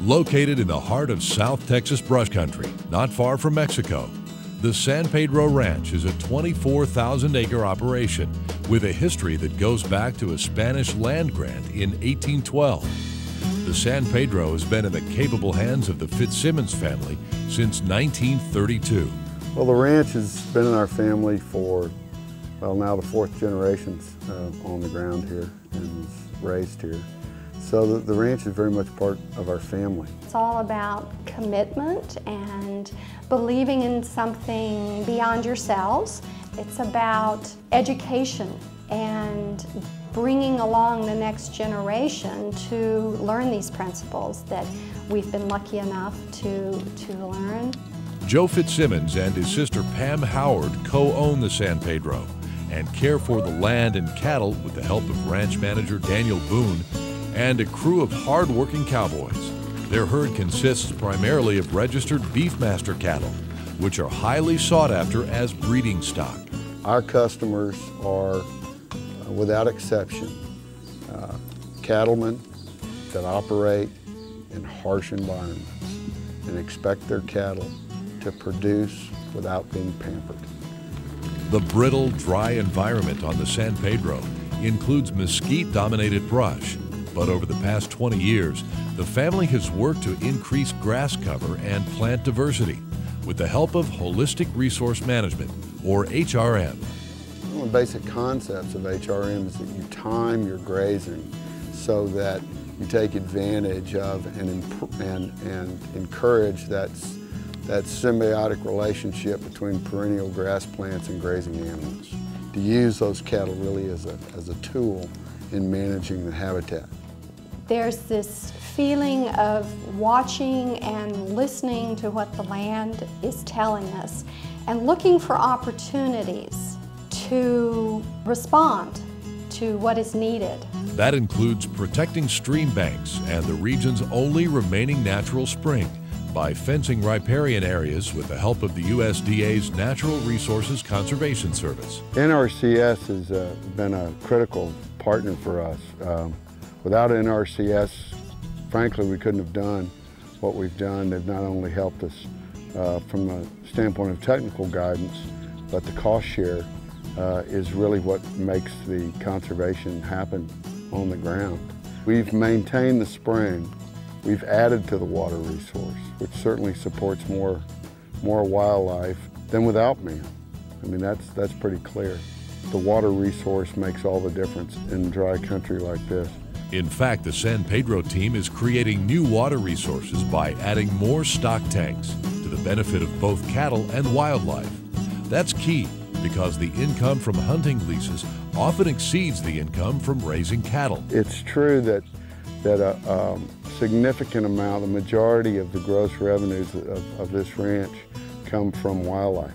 Located in the heart of South Texas brush country, not far from Mexico, the San Pedro Ranch is a 24,000-acre operation with a history that goes back to a Spanish land grant in 1812. The San Pedro has been in the capable hands of the Fitzsimmons family since 1932. Well, the ranch has been in our family for, well, now the fourth generation's on the ground here and was raised here. So the ranch is very much part of our family. It's all about commitment and believing in something beyond yourselves. It's about education and bringing along the next generation to learn these principles that we've been lucky enough to learn. Joe Fitzsimmons and his sister Pam Howard co-own the San Pedro and care for the land and cattle with the help of ranch manager Daniel Boone and a crew of hard-working cowboys. Their herd consists primarily of registered Beefmaster cattle, which are highly sought after as breeding stock. Our customers are, without exception, cattlemen that operate in harsh environments and expect their cattle to produce without being pampered. The brittle, dry environment on the San Pedro includes mesquite-dominated brush, but over the past 20 years, the family has worked to increase grass cover and plant diversity with the help of Holistic Resource Management, or HRM. One of the basic concepts of HRM is that you time your grazing so that you take advantage of and encourage that symbiotic relationship between perennial grass plants and grazing animals. To use those cattle really as a tool in managing the habitat. There's this feeling of watching and listening to what the land is telling us and looking for opportunities to respond to what is needed. That includes protecting stream banks and the region's only remaining natural spring by fencing riparian areas with the help of the USDA's Natural Resources Conservation Service. NRCS has been a critical partner for us. Without NRCS, frankly, we couldn't have done what we've done. They've not only helped us from a standpoint of technical guidance, but the cost share is really what makes the conservation happen on the ground. We've maintained the spring. We've added to the water resource, which certainly supports more wildlife than without man. I mean, that's pretty clear. The water resource makes all the difference in dry country like this. In fact, the San Pedro team is creating new water resources by adding more stock tanks to the benefit of both cattle and wildlife. That's key because the income from hunting leases often exceeds the income from raising cattle. It's true that a significant amount, the majority of the gross revenues of this ranch come from wildlife.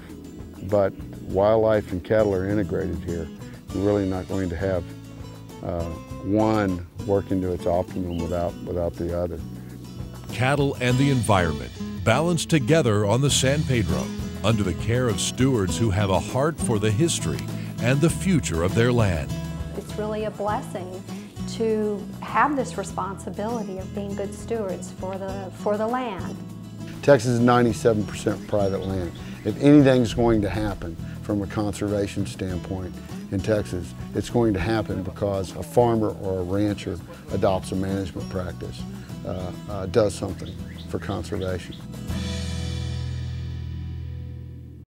But wildlife and cattle are integrated here. You're really not going to have one working to its optimum without the other. Cattle and the environment balanced together on the San Pedro under the care of stewards who have a heart for the history and the future of their land. It's really a blessing to have this responsibility of being good stewards for the land. Texas is 97% private land. If anything's going to happen from a conservation standpoint in Texas, it's going to happen because a farmer or a rancher adopts a management practice, does something for conservation.